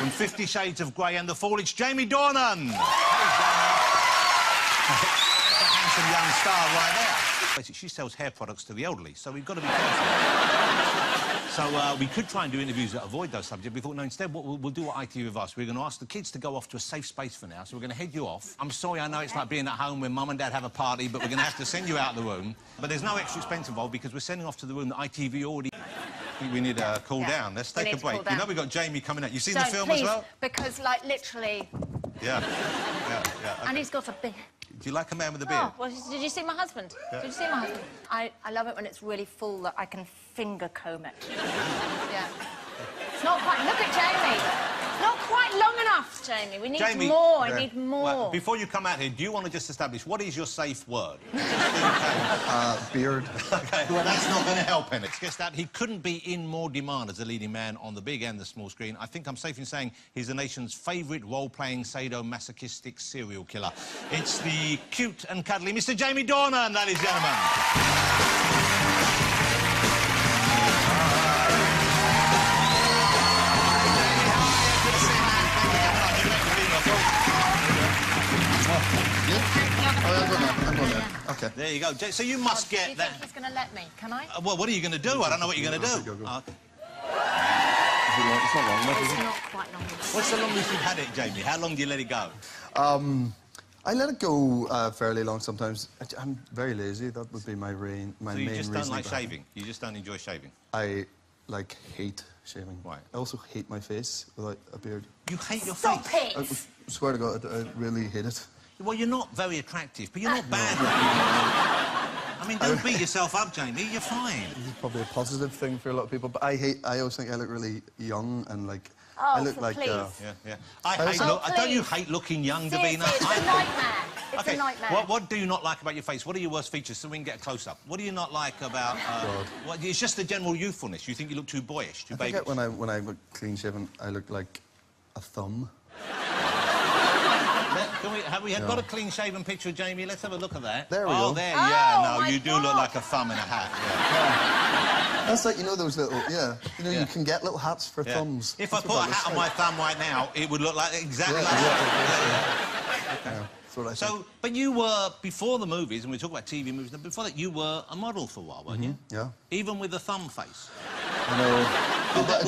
From 50 Shades of Grey and The Fall, it's Jamie Dornan. Hey, a handsome young star right there. Basically, she sells hair products to the elderly, so we've got to be careful. So we could try and do interviews that avoid those subjects. We thought, no, instead, what we'll do what ITV with us. We're going to ask the kids to go off to a safe space for now, so we're going to head you off. I'm sorry, I know it's like being at home when Mum and Dad have a party, but we're going to have to send you out of the room. But there's no extra expense involved because we're sending off to the room that ITV already... I think we need to cool down. Let's take a break. You know we've got Jamie coming out. You've seen the film as well? Because, like, literally... Yeah. Okay. And he's got a beard. Do you like a man with a beard? Oh, well, did you see my husband? Yeah. Did you see my husband? I love it when it's really full that I can finger comb it. Yeah. It's not quite... Look at Jamie. It's not quite long enough, Jamie. We need more. I need more. Well, before you come out here, do you want to just establish what is your safe word? Beard. Okay, well, that's not going to help any. Guess that he couldn't be in more demand as a leading man on the big and the small screen. I think I'm safe in saying he's the nation's favourite role-playing sadomasochistic serial killer. It's the cute and cuddly Mr. Jamie Dornan, ladies and gentlemen. Okay. There you go. So you must get do you that. think he's going to let me? Can I? Well, what are you going to do? I don't know what you're going to do. Go. It's not long enough, is It's it? not quite long enough. What's the longest you've had it, Jamie? How long do you let it go? I let it go fairly long sometimes. I'm very lazy. That would be my main So you just don't like reasoning shaving? You just don't enjoy shaving? I, like, hate shaving. Right. I also hate my face without a beard. You hate your Stop face? it! I swear to God, I really hate it. Well, you're not very attractive, but you're not bad. I mean, don't beat yourself up, Jamie. You're fine. This is probably a positive thing for a lot of people, but I always think I look really young and, like... Oh, I look like... please. Yeah. Don't you hate looking young, Davina? It's a nightmare. It's a nightmare. What do you not like about your face? What are your worst features so we can get a close-up? What do you not like about... it's just the general youthfulness. You think you look too boyish, too babyish. I think when I look clean-shaven, I look like a thumb. Have we got a clean-shaven picture of Jamie? Let's have a look at that. There we go. Oh, there, yeah. No, you do look God. like a thumb in a hat. Yeah. That's like, you know, those little... Yeah. You know, you can get little hats for thumbs. If I put a hat on my thumb right now, it would look like exactly like that. Okay. That's what I think. So, but you were, before the movies, and we talk about TV movies, before that, you were a model for a while, weren't you? Yeah. Even with a thumb face. I know.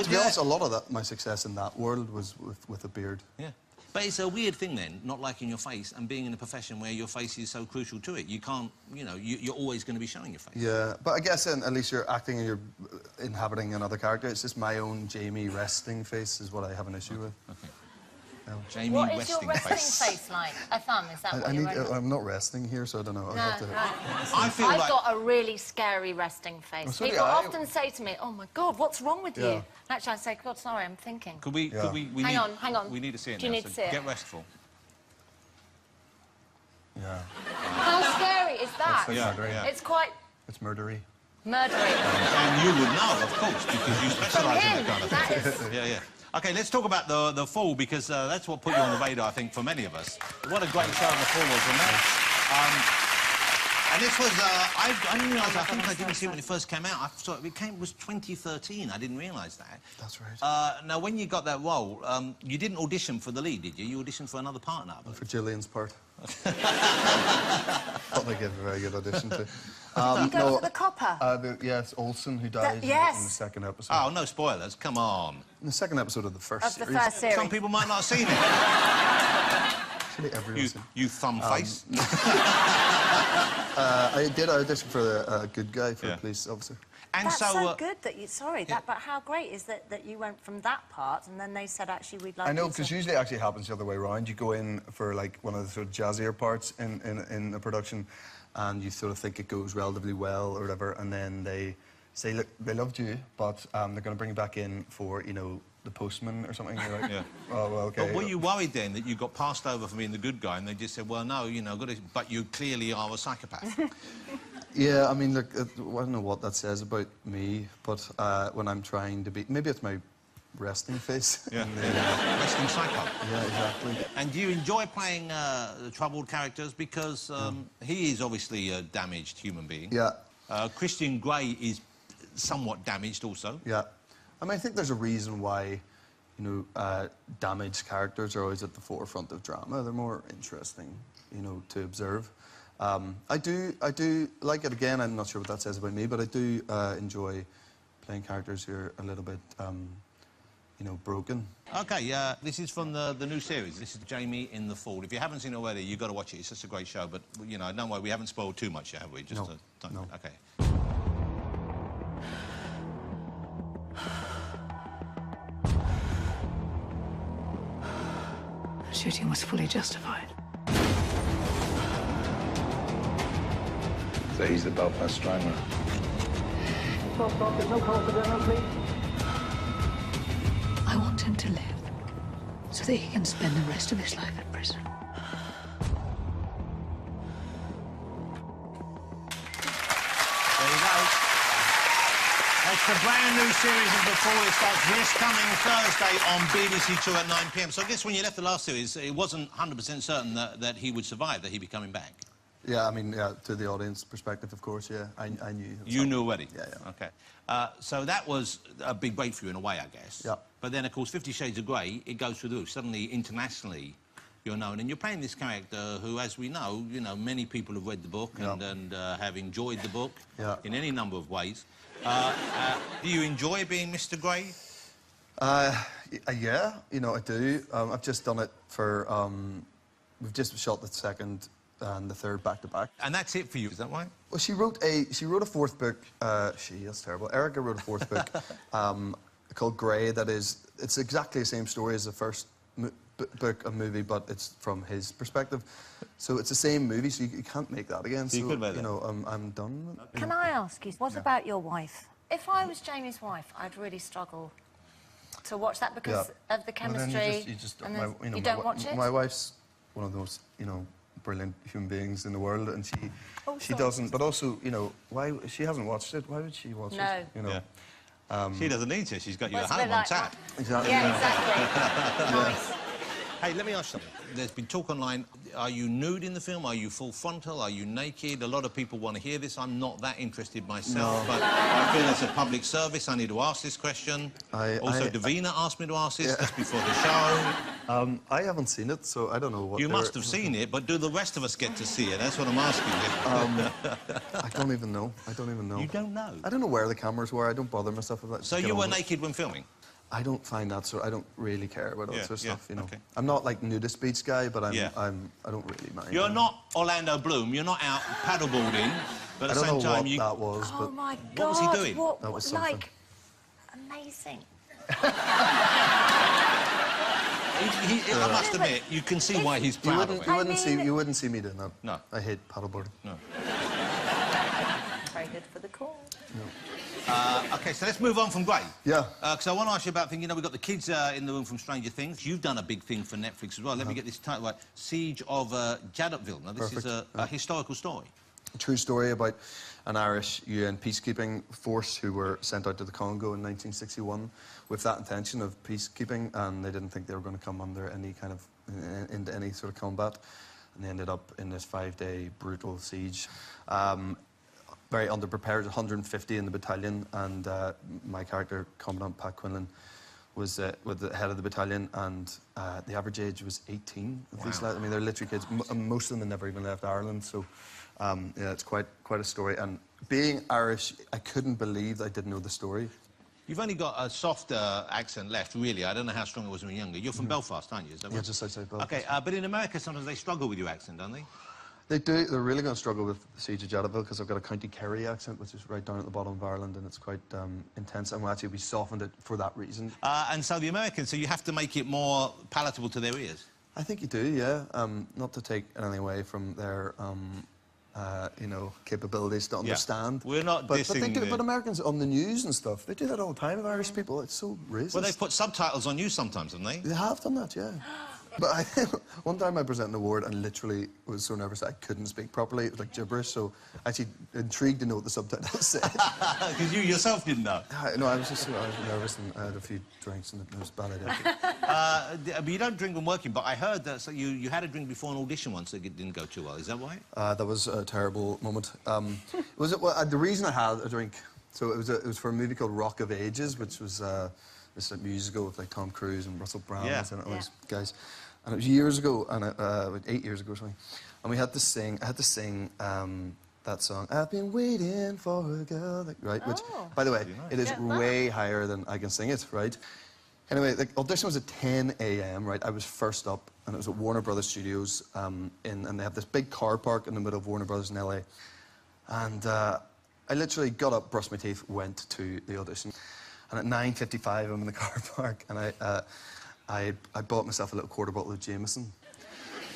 To be honest, a lot of that, my success in that world was with a beard. Yeah. But it's a weird thing, then, not liking your face and being in a profession where your face is so crucial to it. You can't, you know, you're always going to be showing your face. Yeah, but I guess at least you're acting and you're inhabiting another character. It's just my own Jamie resting face is what I have an issue with. Okay. Jamie What is resting your resting face like? A thumb, is that what you're wearing? I'm not resting here, so I don't know. No, I've got to... I feel I've like... got a really scary resting face. so do People I. often say to me, oh, my God, what's wrong with Yeah. you? And actually, I say, God, sorry, I'm thinking. Could we Hang on. We need to see it Do you now, need to so see it? get restful. Yeah. How scary is that? It's like murdery. Yeah. It's quite It's murdery. murdery. And you would know, of course, because you specialise in that kind of That thing. is... Yeah. Okay, let's talk about the Fall, because that's what put you on the radar, I think, for many of us. What a great show The Fall was, wasn't it? And this was, I didn't realise, I think I didn't see it when it first came out. I saw it was 2013, I didn't realise that. That's right. Now, when you got that role, you didn't audition for the lead, did you? You auditioned for another partner. For Gillian's part. Thought they gave a very good audition to. Did you go for the copper? Yes, Olsen, who dies in yes. the second episode. Oh, no spoilers, come on. In the second episode of the first series. Of the first series. Some people might not have seen it. Actually, everyone's seen it. You thumb face. I did audition for a good guy, for a police officer. And That's so good that you... Sorry, but how great is that you went from that part and then they said, actually, we'd like I know, you because to... usually it actually happens the other way around. You go in for, like, one of the sort of jazzier parts in a production, and you sort of think it goes relatively well or whatever, and then they say, look, they loved you, but they're going to bring you back in for, you know, the postman or something. You're like, oh, well, OK. But were you worried then that you got passed over for being the good guy and they just said, well, no, you know, but you clearly are a psychopath? Yeah, I mean, look, I don't know what that says about me, but when I'm trying to be... Maybe it's my resting face. Yeah, resting psycho. Yeah, exactly. And do you enjoy playing the troubled characters? Because he is obviously a damaged human being. Yeah. Christian Grey is somewhat damaged also. Yeah. I mean, I think there's a reason why damaged characters are always at the forefront of drama. They're more interesting, to observe. I do like it. Again, I'm not sure what that says about me, but I do enjoy playing characters who are a little bit, broken. Okay, this is from the new series. This is Jamie in the Fall. If you haven't seen it already, you've got to watch it. It's just a great show. But, don't worry, we haven't spoiled too much yet, have we? Just No. Okay. Shooting was fully justified. So he's the Belfast Strangler. I want him to live so that he can spend the rest of his life in prison. There you go. That's the brand new series of The Fall. It starts this coming Thursday on BBC Two at 9 p.m. So I guess when you left the last series, it wasn't 100% certain that he would survive, that he'd be coming back. Yeah, I mean, to the audience perspective, of course, yeah. I knew. You knew already? Yeah. Okay. So that was a big breakthrough in a way, I guess. Yeah. But then, of course, 50 Shades of Grey, it goes through the roof. Suddenly, internationally, you're known. And you're playing this character who, as we know, many people have read the book and have enjoyed the book in any number of ways. Do you enjoy being Mr. Grey? Yeah, I do. I've just done it for... we've just shot the second and the third back-to-back. And that's it for you, is that right? Well, she wrote a fourth book. That's terrible. Erica wrote a fourth book called Grey. It's exactly the same story as the first book and movie, but it's from his perspective. So it's the same movie, so you can't make that again. So you could make that. I'm done. Can I ask you, what about your wife? If I was Jamie's wife, I'd really struggle to watch that because of the chemistry. You don't watch it? My wife's one of those, brilliant human beings in the world, and she sorry. doesn't. But also, why she hasn't watched it? Why would she watch it? She doesn't need to. She's got you Well, at it's a home bit on like tap. Exactly. Yeah, exactly. Nice. Hey, let me ask you something. There's been talk online. Are you nude in the film? Are you full frontal? Are you naked? A lot of people want to hear this. I'm not that interested myself, but I feel it's a public service. I need to ask this question. Davina asked me to ask this just before the show. I haven't seen it, so I don't know what... You must have seen it, but do the rest of us get to see it? That's what I'm asking you. I don't even know. You don't know? I don't know where the cameras were. I don't bother myself with that. So you were naked when filming? I don't find that I don't really care about all that sort of stuff, Okay. I'm not like nudist beach guy, but I don't really mind. You're not Orlando Bloom. You're not out paddleboarding, but at the same time you... I don't know what that was, Oh but... my God! What was he doing? That was something. Like, amazing. I must admit, you can see why he's proud of it. You wouldn't see me doing that. No. I hate paddleboarding. No. Very good for the cause. OK, so let's move on from Grey. Yeah. Because I want to ask you about things. We've got the kids in the room from Stranger Things. You've done a big thing for Netflix as well. Let me get this title right. Siege of Jaddotville. Now, this is a historical story. A true story about an Irish UN peacekeeping force who were sent out to the Congo in 1961 with that intention of peacekeeping, and they didn't think they were going to come under any kind of... into any sort of combat. And they ended up in this 5-day brutal siege. Very underprepared, 150 in the battalion, and my character, Commandant Pat Quinlan, was the head of the battalion, and the average age was 18 of these lads. I mean, they're literally kids. Most of them had never even left Ireland, so yeah, it's quite a story. And being Irish, I couldn't believe I didn't know the story. You've only got a softer accent left, really. I don't know how strong it was when you were younger. You're from Belfast, aren't you? Is that right? Yeah, just outside Belfast. OK, but in America, sometimes they struggle with your accent, don't they? They do. They're really going to struggle with the Siege of Jaddotville because I've got a County Kerry accent, which is right down at the bottom of Ireland, and it's quite intense. And we softened it for that reason. And so the Americans, so you have to make it more palatable to their ears? I think you do, yeah. Not to take anything away from their, capabilities to understand. We're not but dissing they do. But Americans on the news and stuff, they do that all the time with Irish people. It's so racist. Well, they've put subtitles on you sometimes, haven't they? They have done that, yeah. But one time I presented an award and literally was so nervous I couldn't speak properly. It was like gibberish, so actually intrigued to know what the subtitles said. Because you yourself didn't know. No, I was nervous and I had a few drinks and it was a bad idea. But you don't drink when working, but I heard that you had a drink before an audition once that didn't go too well. Is that right? That was a terrible moment. The reason I had a drink, so it was for a movie called Rock of Ages, which was this musical with like Tom Cruise and Russell Brand Yeah. and all those guys. And it was years ago, and about 8 years ago or something. And we had to sing. I had to sing that song. I've been waiting for a girl, like, right? Which, by the way, it is way higher than I can sing it, right? Anyway, the audition was at 10 a.m. Right? I was first up, and it was at Warner Brothers Studios, and they have this big car park in the middle of Warner Brothers in LA. And I literally got up, brushed my teeth, went to the audition. And at 9:55, I'm in the car park, and I bought myself a little quarter bottle of Jameson.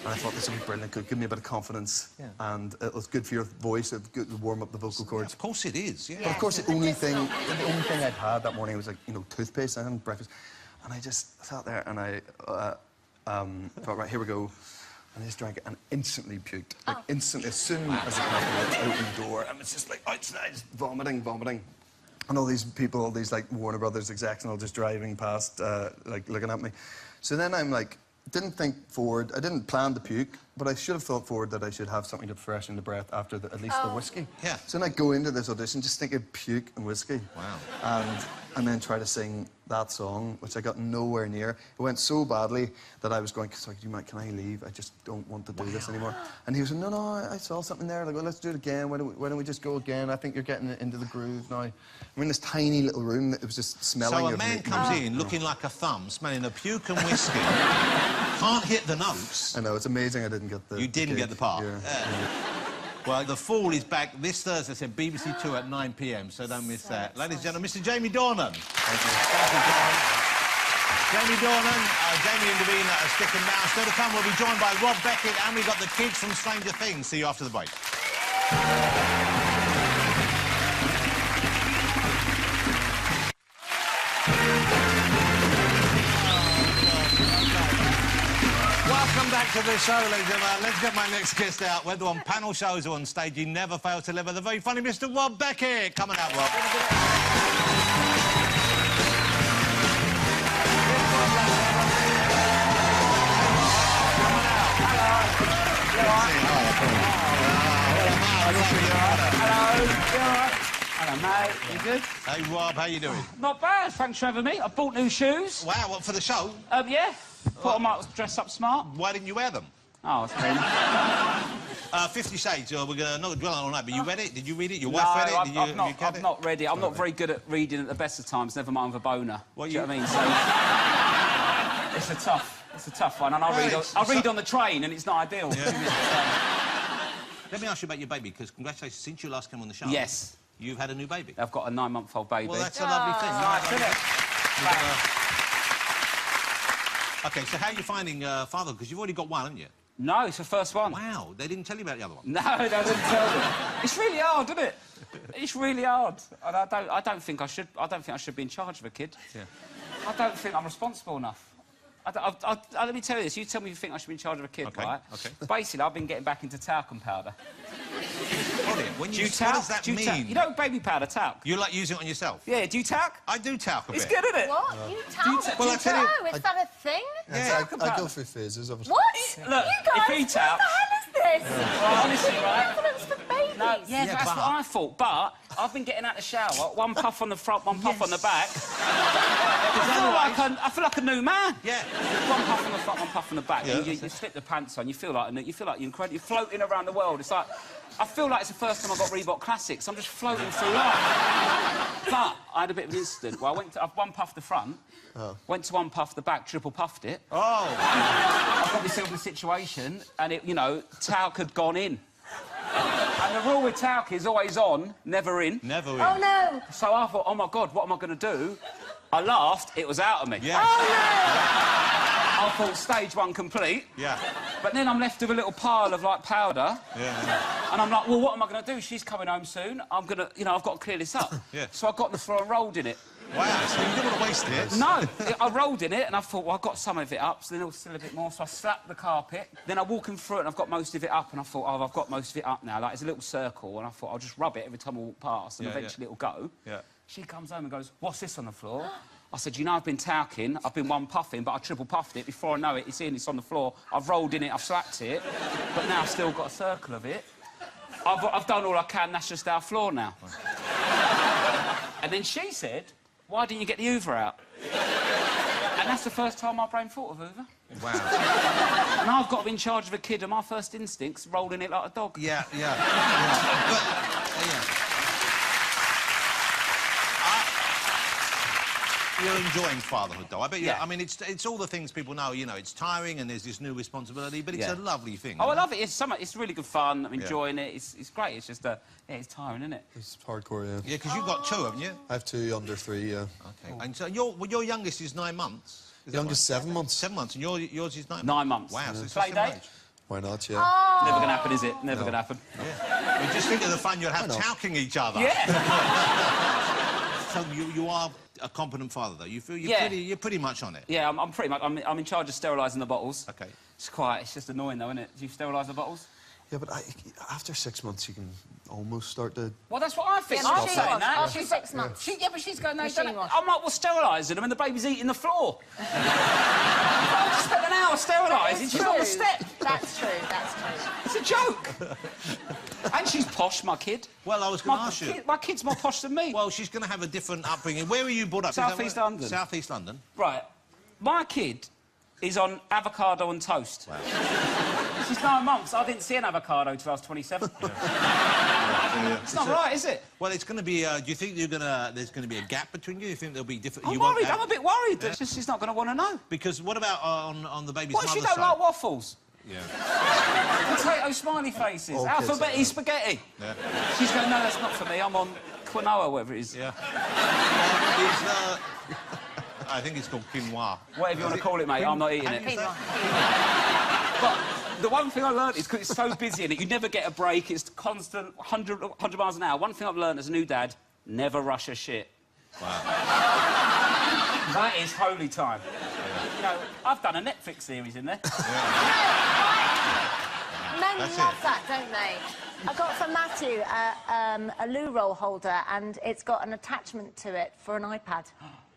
And I thought this would be brilliant. It could give me a bit of confidence. Yeah. And it was good for your voice, it would warm up the vocal cords. Yeah, of course it is, yeah. But of course, the only thing I'd had that morning was, like, you know, toothpaste and breakfast. And I just sat there and I thought, right, here we go. And I just drank it and instantly puked. Like, instantly, as soon as I came out, opened the door, and it's just like outside, just vomiting. And all these people, all these, like, Warner Brothers execs and all just driving past, like, looking at me. So then I'm like, didn't think forward. I didn't plan to puke, but I should have thought forward that I should have something to freshen the breath after at least the whiskey. Yeah. So then I go into this audition just thinking puke and whiskey. Wow. And then try to sing that song, which I got nowhere near. It went so badly that I was going, sorry, can I leave? I just don't want to do this anymore. And he was like, no, I saw something there. Like, well, let's do it again. Why don't we just go again? I think you're getting into the groove now. We're in this tiny little room that it was just smelling. So a man comes in looking like a thumb, smelling of puke and whiskey, can't hit the notes. I know, it's amazing I didn't get the... You didn't get the part. Yeah. Well, The Fall is back this Thursday, said BBC 2 at 9 p.m, so don't miss that. Ladies and gentlemen, Mr. Jamie Dornan. Thank you. Jamie Dornan, Jamie and Davina are sticking now. Still to come, we'll be joined by Rob Beckett, and we've got the kids from Stranger Things. See you after the break. Welcome back to the show, ladies and gentlemen. Let's get my next guest out. Whether on panel shows or on stage, he never fails to deliver the very funny Mr. Rob Beckett. Coming out, Rob. Hello, mate. You good? Hey, Rob, how you doing? Not bad, thanks for having me. I bought new shoes. Wow, what, for the show? Yeah. Thought I might dress up smart. Why didn't you wear them? Oh, it's been... 50 Shades, we're not going to dwell on that, but you read it? Did you read it? Your wife read it? Did you, I've not read it. I'm not very good at reading at the best of times, never mind with a boner. What, Do you know what I mean? So... it's a tough one, and I read on the train, and it's not ideal. Yeah. Let me ask you about your baby, because congratulations, since you last came on the show... Yes. You've had a new baby. I've got a 9-month-old baby. Well, that's a lovely thing. Nice, isn't it? OK, so how are you finding father? Because you've already got one, haven't you? No, it's the first one. Wow, they didn't tell you about the other one? No, they didn't tell me. It's really hard, isn't it? It's really hard. And I don't think I should be in charge of a kid. Yeah. I don't think I'm responsible enough. Let me tell you this. You tell me if you think I should be in charge of a kid, right? OK. Basically, I've been getting back into talcum powder. When Do you you talc? what does that mean? You know baby powder, talc? You like using it on yourself? Yeah, do you talc? I do talc a bit. It's good, isn't it? What? You tell Well, I tell you... Oh, is that a thing? Yeah, I go through phases of it. What? Look, you guys, if he what talc... the hell is this? Well, honestly, right? It's for babies. No, yeah, that's but- what I thought. But I've been getting out the shower, one puff on the front, one puff on the back. I feel like a new man. Yeah. One puff on the front, one puff on the back. Yeah. You slip the pants on. You feel like you're incredible. You're floating around the world. It's like I feel like it's the first time I got Reebok Classics. I'm just floating through life. But I had a bit of an incident. Well, I've one puffed the front, went to one puff the back, triple puffed it. Oh. I got myself in a situation, and it, talc had gone in. And the rule with talc is always on, never in. Never in. Oh, no. So I thought, oh, my God, what am I going to do? I laughed, it was out of me. Yeah. Oh, no. I thought, stage one complete. Yeah. But then I'm left with a little pile of, like, powder. Yeah. And I'm like, well, what am I going to do? She's coming home soon. I'm going to, I've got to clear this up. Yeah. So I got on the floor and rolled in it. Wow, so you didn't want to waste it? No, I rolled in it and I thought, well, I got some of it up, so then there was still a bit more, so I slapped the carpet. Then I walk in through it and I've got most of it up, and I thought, oh, I've got most of it up now. Like, it's a little circle, and I thought, I'll just rub it every time I walk past, and eventually it'll go. Yeah. She comes home and goes, what's this on the floor? I said, I've been talking, I've been one puffing, but I triple puffed it. Before I know it, it's on the floor. I've rolled in it, I've slapped it, but now I've still got a circle of it. I've done all I can, that's just our floor now. And then she said, why didn't you get the Hoover out? And that's the first time my brain thought of Hoover. Wow. And I've got to be in charge of a kid, and my first instinct's rolling it like a dog. Yeah. But, yeah. You're enjoying fatherhood, though. I bet you. Yeah. I mean, it's all the things people know. You know, it's tiring and there's this new responsibility, but it's a lovely thing. Oh, I love it. It's really good fun. I'm enjoying it. It's great. It's just it's tiring, isn't it? It's hardcore, yeah. Yeah, because you've got 2, haven't you? I have 2 under 3, yeah. Okay. And so your youngest is 9 months. Is that Youngest 7 months. 7 months, and yours is 9 months. 9 months. Wow. So it's Play the same date? age. Why not, yeah. Oh. Never gonna happen, is it? Never gonna happen. Yeah. Well, just think of the fun you'll have talking each other. Yeah. So you are a competent father, though. You feel you're pretty much on it. Yeah, I'm pretty much. I'm in charge of sterilising the bottles. Okay. It's just annoying, though, isn't it? Do you sterilise the bottles? Yeah, but after 6 months, you can almost start to... Well, that's what I think. Yeah, I'm she saying was. that. After 6 months. But she's going, no, you Machine don't. wash. I'm like, well, sterilising them and the baby's eating the floor. I just spent an hour sterilising. It's She's on the true. step. That's true, that's true. It's a joke. And she's posh, my kid. Well, I was going to ask you. My kid's more posh than me. Well, she's going to have a different upbringing. Where were you brought up? South East London. South East London. Right. My kid is on avocado and toast. Wow. She's 9 months. I didn't see an avocado till I was 27. It's not right, is it? Well, it's going to be... do you think there's going to be a gap between you? Do you think there'll be different... I'm worried. I'm a bit worried that she's not going to want to know. Because what about on the baby's What if mother's she don't side? like waffles? Yeah. Potato smiley faces. All kids Alphabet spaghetti. Yeah. She's going, no, that's not for me. I'm on quinoa, whatever it is. Yeah. I think it's called quinoa. Whatever you want to call it, mate. I'm not eating it. But the one thing I learned is because it's so busy in it, you never get a break. It's constant 100 miles an hour. One thing I've learned as a new dad, never rush a shit. Wow. That is holy time. You know, I've done a Netflix series in there. Men That's love it. that, don't they? I got from Matthew a loo roll holder, and it's got an attachment to it for an iPad.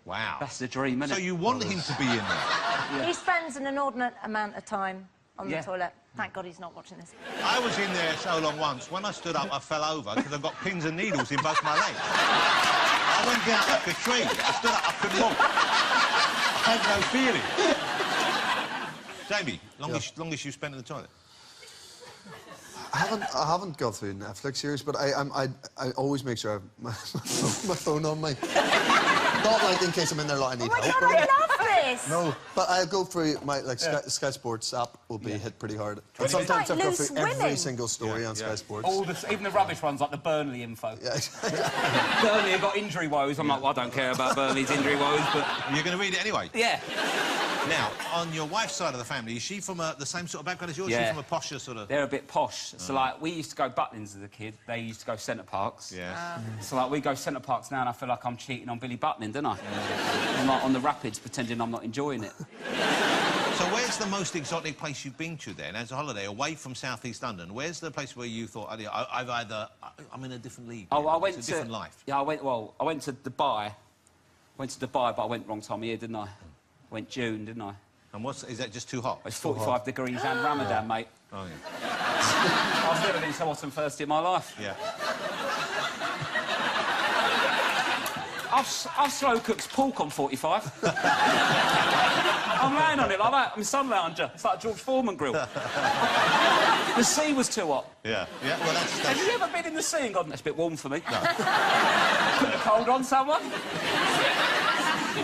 Wow. That's the dream, isn't So it? you want him to be in there? He spends an inordinate amount of time on Yeah. the toilet. Thank God he's not watching this. I was in there so long once. When I stood up, I fell over because I've got pins and needles in both my legs. I went down like a tree. I stood up, I couldn't walk. I had no feeling. Jamie, longest you've spent in the toilet? I haven't gone through Netflix series, but I always make sure I have my phone on me. Not like in case I'm in there like I need Oh my help. God, I love this! No, but I go through my Sky Sports app will be hit pretty hard. And It's sometimes like I go loose through every winning. single story on Sky Sports. Even the rubbish ones, like the Burnley info. Yeah. Burnley have got injury woes. I'm like, well, I don't care about Burnley's injury woes, but... You're going to read it anyway? Yeah. Now, on your wife's side of the family, is she from the same sort of background as yours? Yeah. Is she from a posher sort of... They're a bit posh. So, like, we used to go Butlins as a kid. They used to go Centre Parks. Yeah. So, like, we go Centre Parks now and I feel like I'm cheating on Billy Butlin, don't I? I'm like on the Rapids pretending I'm not enjoying it. So where's the most exotic place you've been to then, as a holiday, away from South East London? Where's the place where you thought, I'm in a different league? Oh, I went it's to... a different life. Yeah, I went to Dubai. But I went wrong time of year, didn't I? Went June, didn't I? And is that just too hot? It's 45 degrees and Ramadan, mate. Oh, yeah. I've never been so hot and thirsty in my life. Yeah. I've slow-cooked pork on 45. I'm laying on it like that. I'm a sun lounger. It's like a George Foreman grill. The sea was too hot. Yeah. Yeah, well, Have you ever been in the sea and gone, that's a bit warm for me? No. Put the cold on someone?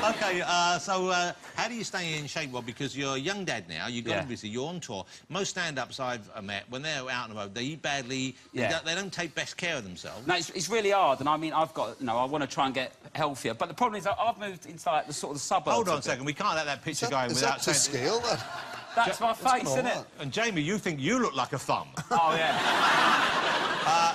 OK, so how do you stay in shape, Rob? Because you're a young dad now, you've got busy, you're on tour. Most stand-ups I've met, when they're out on the road, they eat badly, they don't take best care of themselves. No, it's really hard, and I mean, I've got, you know, I want to try and get healthier, but the problem is I've moved into, like, the sort of the suburbs. Hold on a second, we can't let that picture go in without saying... Is that to scale, that? That's my face, isn't it? And Jamie, you think you look like a thumb. Oh, yeah.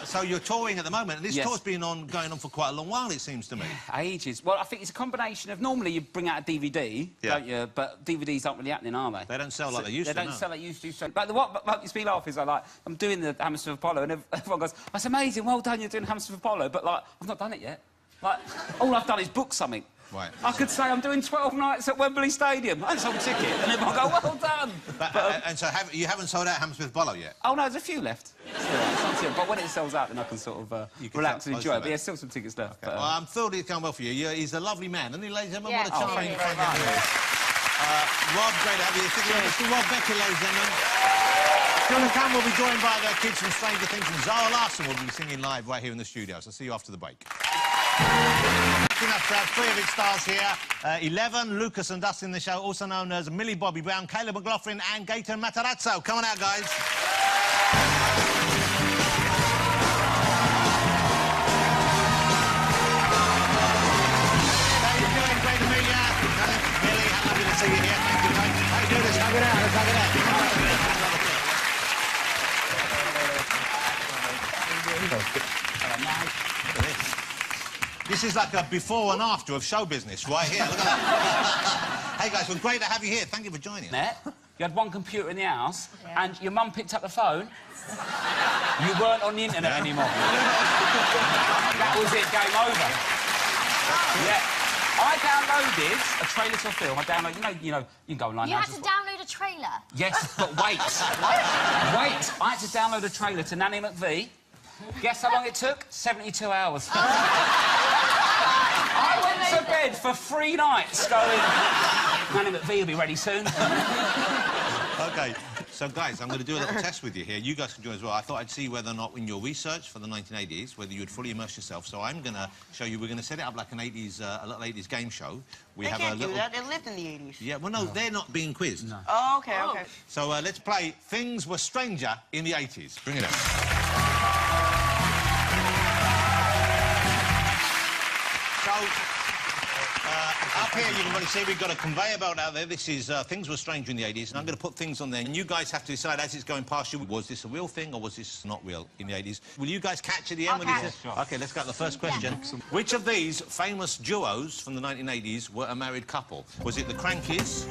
So you're touring at the moment, and this tour's been going on for quite a long while, it seems to me. Ages. Well, I think it's a combination of... Normally, you bring out a DVD, don't you? But DVDs aren't really happening, are they? They don't sell like they used to, They don't sell like they used to. So, but what makes me laugh is I'm doing the Hammersmith Apollo, and everyone goes, that's amazing, well done, you're doing Hammersmith Apollo, but, like, I've not done it yet. Like, all I've done is book something. Right. I could say I'm doing 12 nights at Wembley Stadium. I sold a ticket, and everyone go, well done. And so you haven't sold out Hammersmith Apollo yet? Oh, no, there's a few left. But when it sells out, then I can sort of relax and enjoy it. But yeah, still some tickets left. Okay. Well, I'm thrilled it's going well for you. He's a lovely man, isn't he, ladies and gentlemen? Yeah. What a chance. Thank you very much. Rob, great to have you. Thank you, Mr. Rob Becker, ladies and gentlemen. Still to come, we'll be joined by the kids from Stranger Things, and Zara Larson will be singing live right here in the studio. So see you after the break. Enough to have 3 of its stars here. 11, Lucas and Dustin, the show, also known as Millie Bobby Brown, Caleb McLaughlin and Gator Matarazzo. Come on out, guys. How you doing? Great to meet you. Millie, how lovely to see you here. Thank you, mate. How you doing? Let's hug it out. Let's hug it out. Look at this. This is like a before and after of show business, right here. Look at that. Hey, guys, well, great to have you here. Thank you for joining us. You had one computer in the house, and your mum picked up the phone. You weren't on the internet anymore. That was it, game over. Yeah. I downloaded a trailer to a film. I downloaded, you know, you can go online. You had to download a trailer? Yes, but wait. Wait, I had to download a trailer to Nanny McVie. Guess how long it took? 72 hours. I went to bed for 3 nights going, Nanny McVie will be ready soon. OK, so, guys, I'm going to do a little test with you here. You guys can join as well. I thought I'd see whether or not, in your research for the 1980s, whether you would fully immerse yourself. So I'm going to show you, we're going to set it up like an 80s, a little 80s game show. They can't do that. They lived in the 80s. Yeah, well, no, they're not being quizzed. No. Oh, OK, OK. So let's play Things Were Stranger in the 80s. Bring it up. So, up here you can really see we've got a conveyor belt out there. This is Things Were Stranger in the 80s, and I'm going to put things on there, and you guys have to decide as it's going past you, was this a real thing or was this not real in the 80s? Will you guys catch at the end? Okay. OK, let's go to the first question. Yeah. Which of these famous duos from the 1980s were a married couple? Was it the Crankies?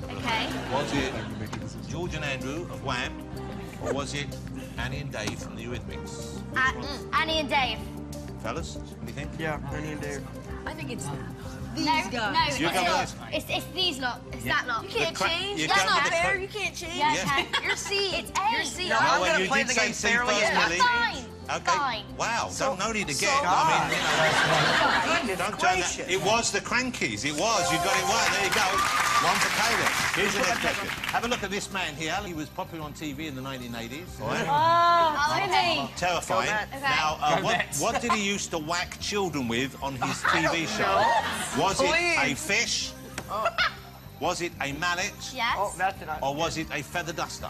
OK. Was it George and Andrew of Wham? Or was it Annie and Dave from the Eurythmics? Annie and Dave. Fellas, what do you think? Yeah, Annie and Dave. I think it's These guys. No, You go not. with It's these lot. It's that lot. You can't change. you That's go not with the fair. cra- You can't change. Yeah, Yeah. okay. You're C. It's A. You're C. No, Oh, I'm well, gonna you play did the say game C fairly. first, Yeah. Millie. Fine. OK. Fine. Wow, no need to get. God. I mean, you know, Goodness don't turn that. gracious. It was the Crankies. It was. You got it right. There you go. One for Caleb. Here's the next question. Have a look at this man here. He was popular on TV in the 1980s. Right? Oh, really? Terrifying. Go Mets. Now, what did he used to whack children with on his TV show? Was it a fish? Was it a mallet? Yes. Oh, that's it. Or was it a feather duster?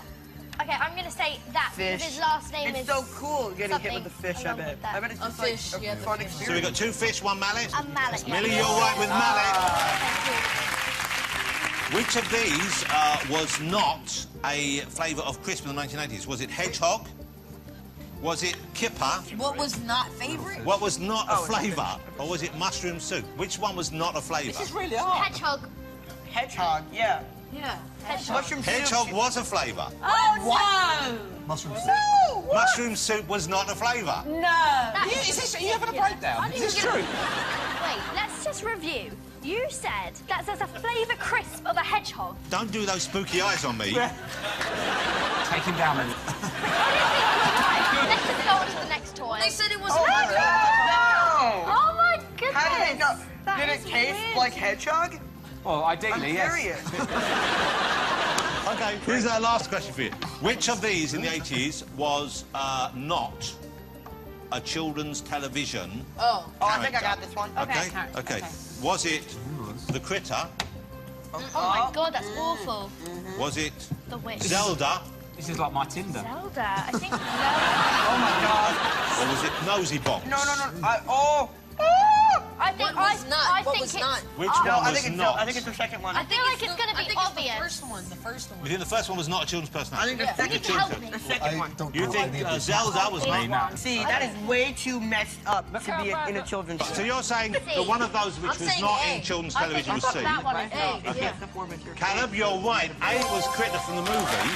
OK, I'm going to say that Fish. because his last name It's is so cool getting hit with something the fish, I along bet. with that. I bet it's A just fish, like a yeah, fun the fish. experience. So we got 2 fish, 1 mallet. A mallet. Millie, you're right with mallet. Thank you. Which of these was not a flavour of crisp in the 1980s? Was it hedgehog? Was it kipper? What was not favorite? What was not a flavour? Or was it mushroom soup? Which one was not a flavour? This is really hard. Hedgehog. Hedgehog, yeah. Yeah. Hedgehog. Mushroom soup. Hedgehog was a flavour. Oh, no! Mushroom soup. No! What? Mushroom soup was not a flavour. No. Is this, are you having a breakdown? Is this true? Wait, let's just review. You said that there's a flavour crisp of a hedgehog. Don't do those spooky eyes on me. Take him down, then. Let's just go on to the next toy. They said it was Oh, red. no! Oh my goodness! How did it know? That Did it is taste weird. like hedgehog? Well, I'm ideally, yes. curious. OK, here's our last question for you. Which of these in the 80s was not a children's television Oh, I think I character? got this one. OK? Okay. OK. Okay. Was it the Critter? Oh my god, that's awful. Was it The witch. Zelda? This is like my Tinder. Zelda. I think Zelda. Oh my god. Or was it Nosy Box? No. I think What was not? I What think was it's, not? Which No, one I was think it's not? I think it's the second one. I feel like it's going to be the obvious. first one. The first one. You think the first one was not a children's I personality? think the You second need to help me. The second one. don't You know think any of these. Zelda was not? No. See, that is way too messed up to be in a children's show. So you're saying that one of those which I'm was saying not A. in children's I television think was C? that one is A. Okay, the format here. Caleb, you're right. A was Critter from the movie.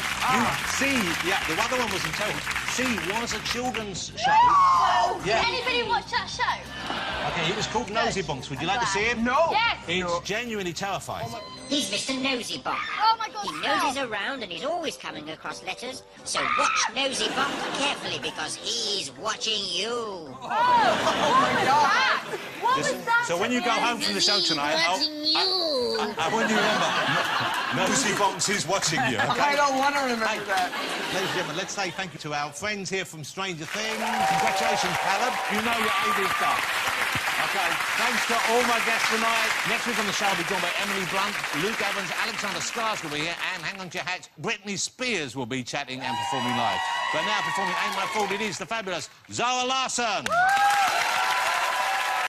C, yeah, the other one was in television. C was a children's show. Did Yeah. anybody watch that show? Okay, it was called Nosy Bonks. Would you like to see him? No. Yes. It's genuinely terrifying. He's Mr. Nosy Bonk. Oh my god, He stop. noses around and he's always coming across letters. So watch Nosy Bonk carefully because he's watching you. What was that? What was that? So when you go home from the show tonight, I want you to remember, Nosy Bonks is watching you, okay? I don't want to remember that. Ladies and gentlemen, let's say thank you to our friends here from Stranger Things. Congratulations, Callum. You know your A-B stuff. OK, thanks to all my guests tonight. Next week on the show, I'll be joined by Emily Blunt, Luke Evans, Alexander Skarsgård will be here, and hang on to your hats, Britney Spears will be chatting and performing live. But now performing Ain't My Fault, it is the fabulous Zara Larsson.